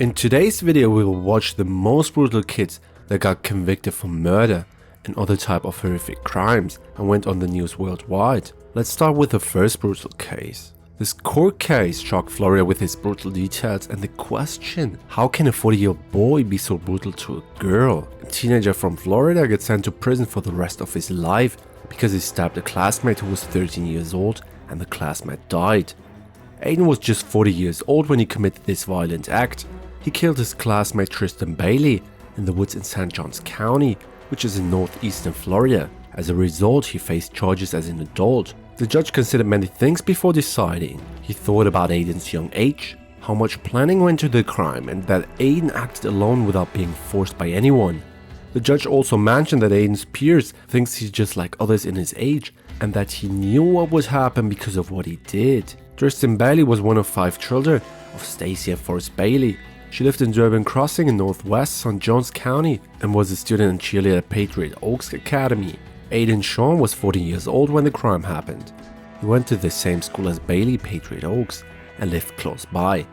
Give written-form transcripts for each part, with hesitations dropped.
In today's video, we will watch the most brutal kids that got convicted for murder and other type of horrific crimes and went on the news worldwide. Let's start with the first brutal case. This court case shocked Florida with its brutal details and the question, how can a 40-year-old boy be so brutal to a girl? A teenager from Florida gets sent to prison for the rest of his life because he stabbed a classmate who was 13 years old and the classmate died. Aiden was just 40 years old when he committed this violent act. He killed his classmate Tristan Bailey in the woods in St. Johns County, which is in northeastern Florida. As a result, he faced charges as an adult. The judge considered many things before deciding. He thought about Aiden's young age, how much planning went into the crime, and that Aiden acted alone without being forced by anyone. The judge also mentioned that Aiden's peers thinks he's just like others in his age, and that he knew what would happen because of what he did. Tristan Bailey was one of 5 children of Stacy and Forrest Bailey. She lived in Durban Crossing in northwest St. Johns County and was a student and cheerleader at Patriot Oaks Academy. Aiden Sean was 14 years old when the crime happened. He went to the same school as Bailey, Patriot Oaks, and lived close by.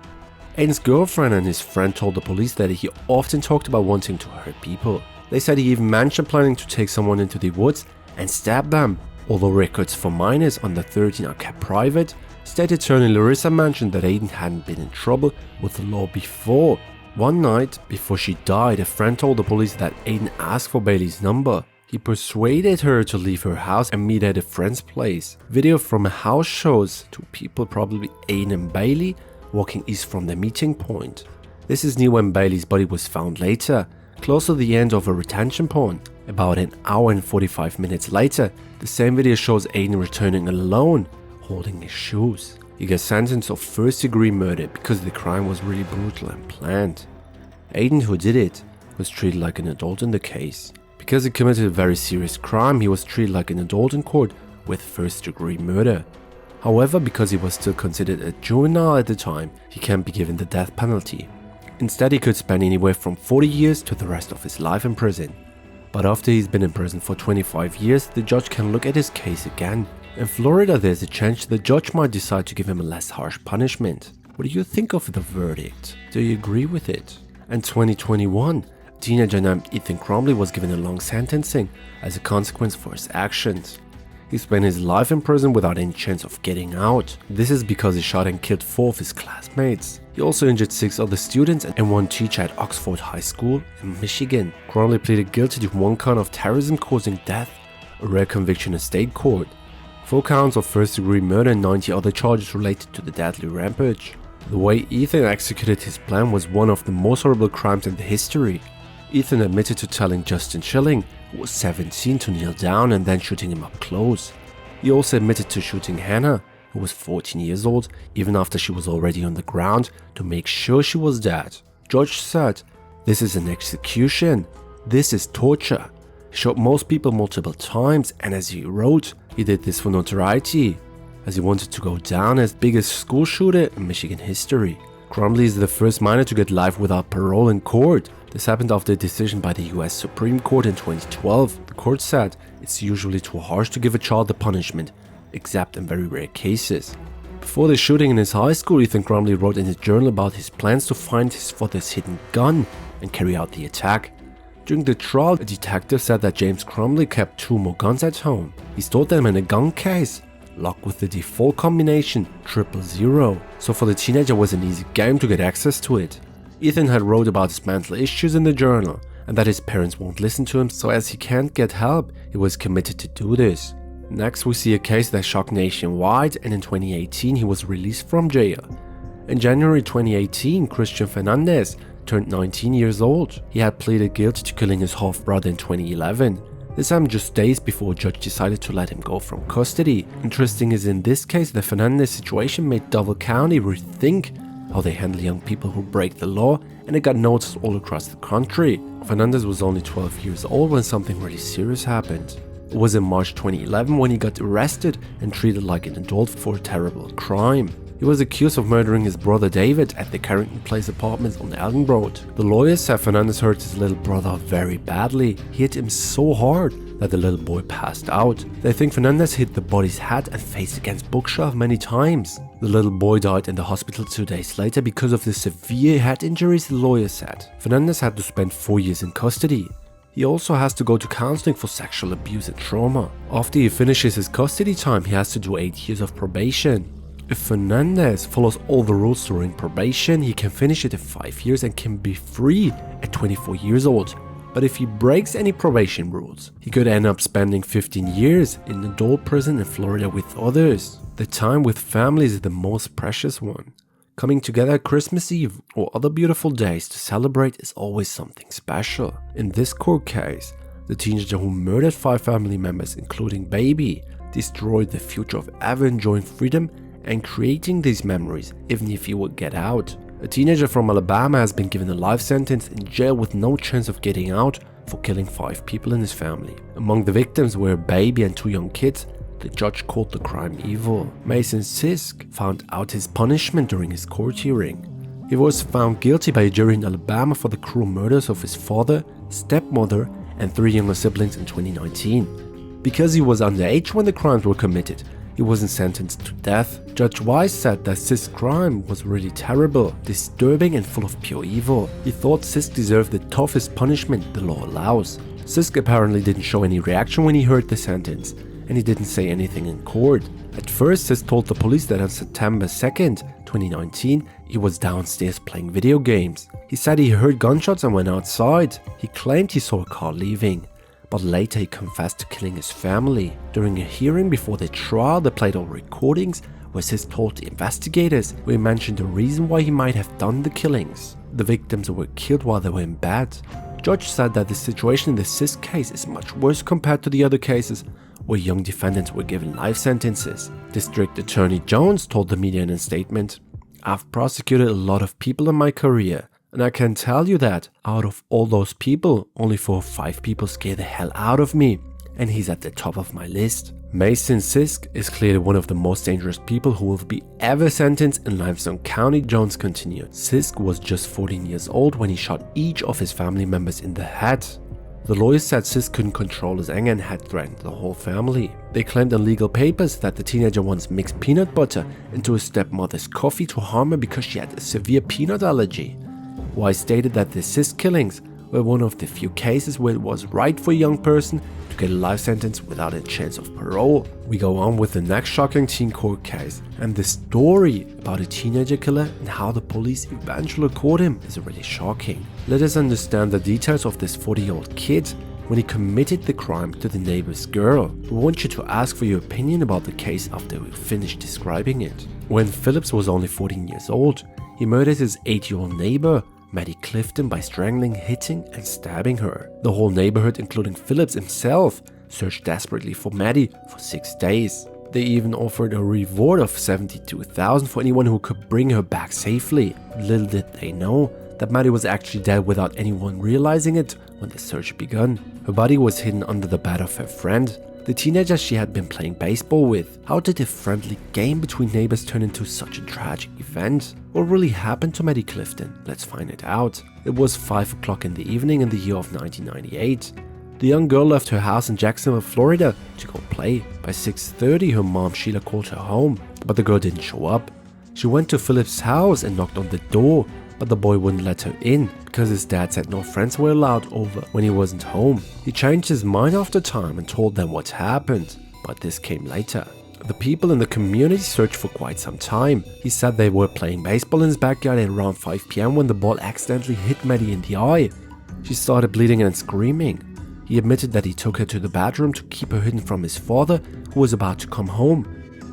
Aiden's girlfriend and his friend told the police that he often talked about wanting to hurt people. They said he even mentioned planning to take someone into the woods and stab them. Although records for minors under 13 are kept private, State Attorney Larissa mentioned that Aiden hadn't been in trouble with the law before. One night, before she died, a friend told the police that Aiden asked for Bailey's number. He persuaded her to leave her house and meet at a friend's place. Video from a house shows 2 people, probably Aiden and Bailey, walking east from their meeting point. This is near when Bailey's body was found later, close to the end of a retention pond. About an hour and 45 minutes later, the same video shows Aiden returning alone, holding his shoes. He gets sentenced of first-degree murder because the crime was really brutal and planned. Aiden, who did it, was treated like an adult in the case. Because he committed a very serious crime, he was treated like an adult in court with first-degree murder. However, because he was still considered a juvenile at the time, he can't be given the death penalty. Instead, he could spend anywhere from 40 years to the rest of his life in prison. But after he's been in prison for 25 years, the judge can look at his case again. In Florida, there's a chance the judge might decide to give him a less harsh punishment. What do you think of the verdict? Do you agree with it? In 2021, a teenager named Ethan Crumbley was given a long sentencing as a consequence for his actions. He spent his life in prison without any chance of getting out. This is because he shot and killed 4 of his classmates. He also injured 6 other students and 1 teacher at Oxford High School in Michigan. Crumbley pleaded guilty to 1 count of terrorism causing death, a rare conviction in state court. 4 counts of first-degree murder and 90 other charges related to the deadly rampage. The way Ethan executed his plan was one of the most horrible crimes in the history. Ethan admitted to telling Justin Schilling, who was 17, to kneel down and then shooting him up close. He also admitted to shooting Hannah, who was 14 years old, even after she was already on the ground, to make sure she was dead. Judge said, "This is an execution. This is torture." He shot most people multiple times, and as he wrote, he did this for notoriety, as he wanted to go down as biggest school shooter in Michigan history. Crumbley is the first minor to get life without parole in court. This happened after a decision by the US Supreme Court in 2012. The court said it's usually too harsh to give a child the punishment, except in very rare cases. Before the shooting in his high school, Ethan Crumbley wrote in his journal about his plans to find his father's hidden gun and carry out the attack. During the trial, a detective said that James Crumbley kept 2 more guns at home. He stored them in a gun case, locked with the default combination 000. So for the teenager, it was an easy game to get access to it. Ethan had wrote about his mental issues in the journal and that his parents won't listen to him, so as he can't get help, he was committed to do this. Next, we see a case that shocked nationwide, and in 2018 he was released from jail. In January 2018, Christian Fernandez turned 19 years old. He had pleaded guilty to killing his half-brother in 2011. This happened just days before a judge decided to let him go from custody. Interesting is in this case, the Fernandez situation made Duval County rethink how they handle young people who break the law, and it got noticed all across the country. Fernandez was only 12 years old when something really serious happened. It was in March 2011 when he got arrested and treated like an adult for a terrible crime. He He was accused of murdering his brother David at the Carrington Place apartments on Elgin Road. The lawyers said Fernandez hurt his little brother very badly. He hit him so hard that the little boy passed out. They think Fernandez hit the body's head and face against bookshelf many times. The little boy died in the hospital 2 days later because of the severe head injuries, the lawyer said. Fernandez had to spend 4 years in custody. He also has to go to counseling for sexual abuse and trauma. After he finishes his custody time, he has to do 8 years of probation. If Fernandez follows all the rules during probation, he can finish it in 5 years and can be free at 24 years old. But if he breaks any probation rules, he could end up spending 15 years in adult prison in Florida with others. The time with family is the most precious one. Coming together at Christmas Eve or other beautiful days to celebrate is always something special. In this court case, the teenager who murdered 5 family members, including baby, destroyed the future of ever enjoying freedom and creating these memories, even if he would get out. A teenager from Alabama has been given a life sentence in jail with no chance of getting out for killing 5 people in his family. Among the victims were a baby and 2 young kids. The judge called the crime evil. Mason Sisk found out his punishment during his court hearing. He was found guilty by a jury in Alabama for the cruel murders of his father, stepmother, and 3 younger siblings in 2019. Because he was underage when the crimes were committed, he wasn't sentenced to death. Judge Wise said that Sisk's crime was really terrible, disturbing, and full of pure evil. He thought Sisk deserved the toughest punishment the law allows. Sisk apparently didn't show any reaction when he heard the sentence, and he didn't say anything in court. At first, Sisk told the police that on September 2nd, 2019, he was downstairs playing video games. He said he heard gunshots and went outside. He claimed he saw a car leaving, but later he confessed to killing his family. During a hearing before the trial, they played all recordings where Sisk told the investigators where he mentioned the reason why he might have done the killings. The victims were killed while they were in bed. Judge said that the situation in the Sisk case is much worse compared to the other cases where young defendants were given life sentences. District Attorney Jones told the media in a statement, "I've prosecuted a lot of people in my career, and I can tell you that out of all those people, only 4 or 5 people scare the hell out of me, and he's at the top of my list." Mason Sisk is clearly one of the most dangerous people who will be ever sentenced in Limestone County, Jones continued. Sisk was just 14 years old when he shot each of his family members in the head. The lawyers said Sisk couldn't control his anger and had threatened the whole family. They claimed in legal papers that the teenager once mixed peanut butter into his stepmother's coffee to harm her because she had a severe peanut allergy. Wise stated that the Sisk killings were one of the few cases where it was right for a young person to get a life sentence without a chance of parole. We go on with the next shocking teen court case, and the story about a teenager killer and how the police eventually caught him is really shocking. Let us understand the details of this 40-year-old kid when he committed the crime to the neighbor's girl. We want you to ask for your opinion about the case after we finish describing it. When Phillips was only 14 years old, he murdered his 8-year-old neighbor, Maddie Clifton, by strangling, hitting, and stabbing her. The whole neighborhood, including Phillips himself, searched desperately for Maddie for 6 days. They even offered a reward of $72,000 for anyone who could bring her back safely. Little did they know that Maddie was actually dead without anyone realizing it when the search began. Her body was hidden under the bed of her friend, the teenager she had been playing baseball with. How did a friendly game between neighbors turn into such a tragic event? What really happened to Maddie Clifton? Let's find it out. It was 5 o'clock in the evening in the year of 1998. The young girl left her house in Jacksonville, Florida to go play. By 6:30, her mom Sheila called her home, but the girl didn't show up. She went to Philip's house and knocked on the door, but the boy wouldn't let her in because his dad said no friends were allowed over when he wasn't home. He changed his mind after time and told them what happened, but this came later. The people in the community searched for quite some time. He said they were playing baseball in his backyard at around 5 p.m. when the ball accidentally hit Maddie in the eye. She started bleeding and screaming. He admitted that he took her to the bedroom to keep her hidden from his father, who was about to come home.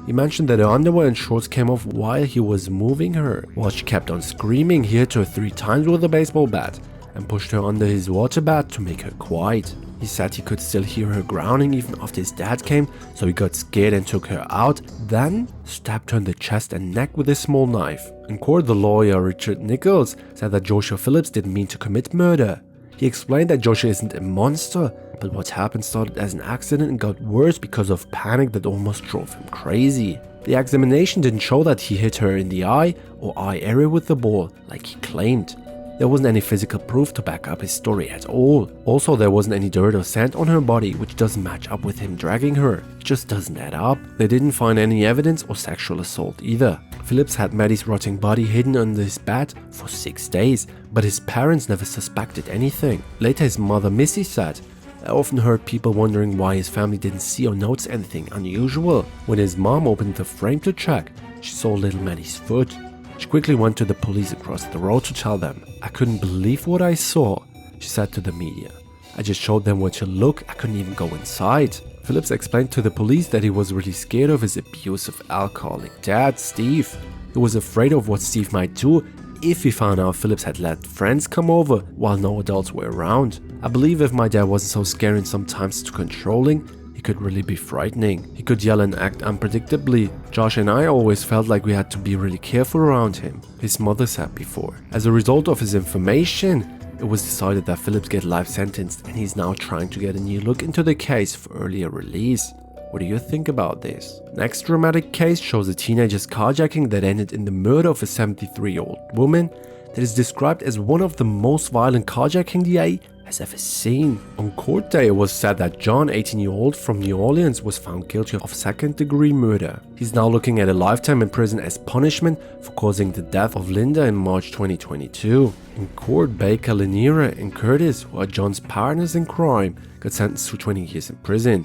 He mentioned that her underwear and shorts came off while he was moving her. While she kept on screaming, he hit her 3 times with a baseball bat and pushed her under his water bath to make her quiet. He said he could still hear her groaning even after his dad came, so he got scared and took her out, then stabbed her in the chest and neck with a small knife. In court, the lawyer Richard Nichols said that Joshua Phillips didn't mean to commit murder. He explained that Joshua isn't a monster, but what happened started as an accident and got worse because of panic that almost drove him crazy. The examination didn't show that he hit her in the eye or eye area with the ball, like he claimed. There wasn't any physical proof to back up his story at all. Also, there wasn't any dirt or sand on her body, which doesn't match up with him dragging her. It just doesn't add up. They didn't find any evidence of sexual assault either. Phillips had Maddie's rotting body hidden under his bed for 6 days, but his parents never suspected anything. Later, his mother Missy said, "I often heard people wondering why his family didn't see or notice anything unusual. When his mom opened the frame to check, she saw little Maddie's foot. She quickly went to the police across the road to tell them. I couldn't believe what I saw," she said to the media. "I just showed them where to look, I couldn't even go inside." Phillips explained to the police that he was really scared of his abusive alcoholic dad, Steve. He was afraid of what Steve might do if he found out Phillips had let friends come over while no adults were around. "I believe if my dad wasn't so scary and sometimes too controlling, he could really be frightening. He could yell and act unpredictably. Josh and I always felt like we had to be really careful around him," his mother said before. As a result of his information, it was decided that Phillips get life sentenced, and he's now trying to get a new look into the case for earlier release. What do you think about this? Next dramatic case shows a teenager's carjacking that ended in the murder of a 73-year-old woman that is described as one of the most violent carjacking the A has ever seen. On court day, it was said that John, 18-year-old from New Orleans, was found guilty of second-degree murder. He's now looking at a lifetime in prison as punishment for causing the death of Linda in March 2022. In court, Baker, Laniera, and Curtis, who are John's partners in crime, got sentenced to 20 years in prison.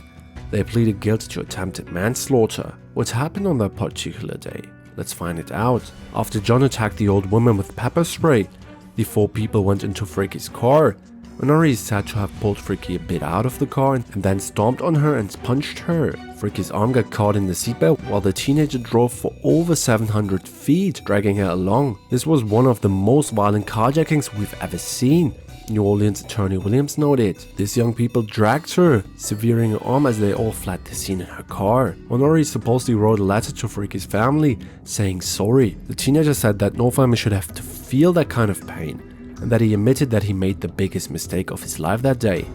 They pleaded guilty to attempted manslaughter. What happened on that particular day? Let's find it out. After John attacked the old woman with pepper spray, the 4 people went into Fricky's car. Minori is said to have pulled Fricky a bit out of the car and then stomped on her and punched her. Fricky's arm got caught in the seatbelt while the teenager drove for over 700 feet, dragging her along. This was one of the most violent carjackings we've ever seen. New Orleans Attorney Williams noted, "These young people dragged her, severing her arm as they all fled the scene in her car." Honori supposedly wrote a letter to Fricky's family saying sorry. The teenager said that no family should have to feel that kind of pain, and that he admitted that he made the biggest mistake of his life that day.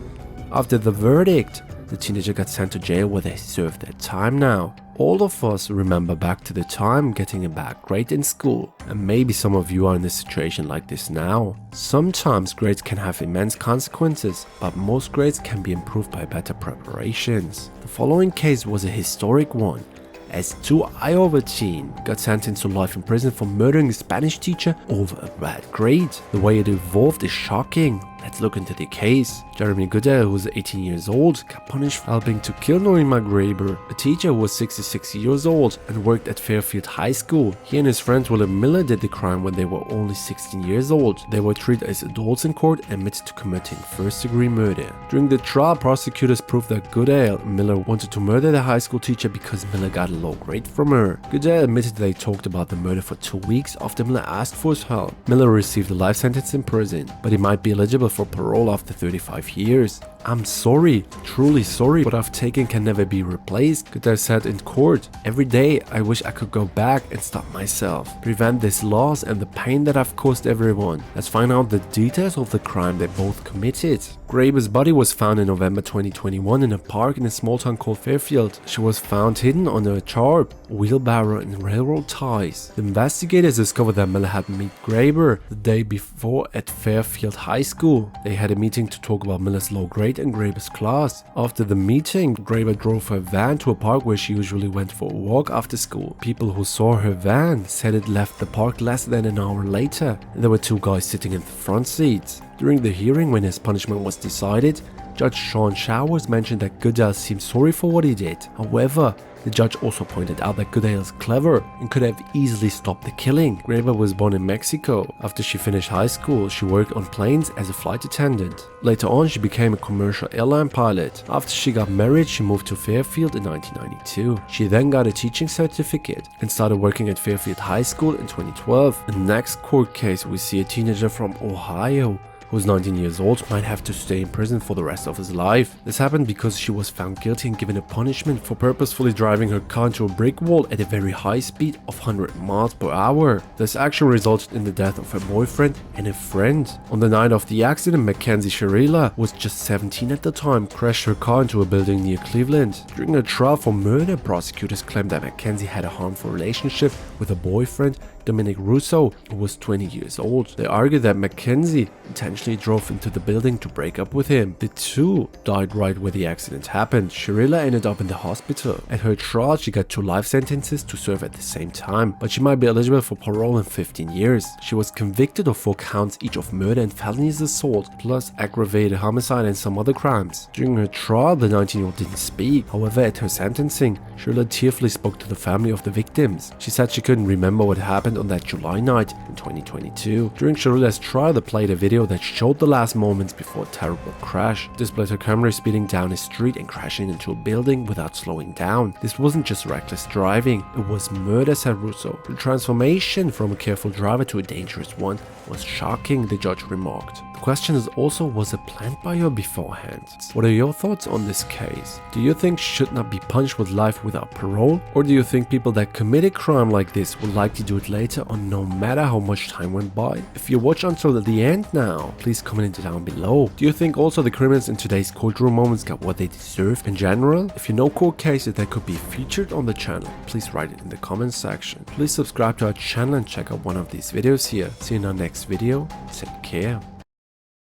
After the verdict, the teenager got sent to jail where they served their time now. All of us remember back to the time getting a bad grade in school, and maybe some of you are in a situation like this now. Sometimes grades can have immense consequences, but most grades can be improved by better preparations. The following case was a historic one, as 2 Iowa teens got sentenced to life in prison for murdering a Spanish teacher over a bad grade. The way it evolved is shocking. Let's look into the case. Jeremy Goodell, who was 18 years old, got punished for helping to kill Norima Graber, a teacher who was 66 years old and worked at Fairfield High School. He and his friend William Miller did the crime when they were only 16 years old. They were treated as adults in court and admitted to committing first-degree murder. During the trial, prosecutors proved that Goodell and Miller wanted to murder the high school teacher because Miller got a low grade from her. Goodell admitted they talked about the murder for 2 weeks after Miller asked for his help. Miller received a life sentence in prison, but he might be eligible for parole after 35 years. "I'm sorry, truly sorry. What I've taken can never be replaced," Goodell said in court. "Every day I wish I could go back and stop myself, prevent this loss and the pain that I've caused everyone." Let's find out the details of the crime they both committed. Graber's body was found in November 2021 in a park in a small town called Fairfield. She was found hidden under a tarp, wheelbarrow and railroad ties. The investigators discovered that Miller had met Graber the day before at Fairfield High School. They had a meeting to talk about Miller's low grade and Graber's class. After the meeting, Graber drove her van to a park where she usually went for a walk after school. People who saw her van said it left the park less than an hour later, and there were 2 guys sitting in the front seats. During the hearing, when his punishment was decided, Judge Sean Showers mentioned that Goodell seemed sorry for what he did. However, the judge also pointed out that Goodell is clever and could have easily stopped the killing. Graber was born in Mexico. After she finished high school, she worked on planes as a flight attendant. Later on, she became a commercial airline pilot. After she got married, she moved to Fairfield in 1992. She then got a teaching certificate and started working at Fairfield High School in 2012. In the next court case, we see a teenager from Ohio who's 19 years old, might have to stay in prison for the rest of his life. This happened because she was found guilty and given a punishment for purposefully driving her car into a brick wall at a very high speed of 100 miles per hour. This action resulted in the death of her boyfriend and a friend. On the night of the accident, Mackenzie Sharila, was just 17 at the time, crashed her car into a building near Cleveland. During a trial for murder, prosecutors claimed that Mackenzie had a harmful relationship with a boyfriend, Dominic Russo, who was 20 years old. They argued that Mackenzie intentionally drove into the building to break up with him. The two died right where the accident happened. Sharila ended up in the hospital. At her trial, she got 2 life sentences to serve at the same time, but she might be eligible for parole in 15 years. She was convicted of 4 counts each of murder and felonious assault, plus aggravated homicide and some other crimes. During her trial, the 19-year-old didn't speak. However, at her sentencing, Sharila tearfully spoke to the family of the victims. She said she couldn't remember what happened on that July night in 2022. During Sharila's trial, they played a video that showed the last moments before a terrible crash. It displayed her camera speeding down a street and crashing into a building without slowing down. This wasn't just reckless driving, it was murder, said Russo. The transformation from a careful driver to a dangerous one was shocking, the judge remarked. The question is also, was it planned by her beforehand? What are your thoughts on this case? Do you think she should not be punished with life without parole? Or do you think people that commit a crime like this will likely do it later on, no matter how much time went by? If you watch until the end now, please comment it down below. Do you think also the criminals in today's courtroom moments got what they deserve in general? If you know court cases that could be featured on the channel, please write it in the comment section. Please subscribe to our channel and check out one of these videos here. See you in our next video. Take care.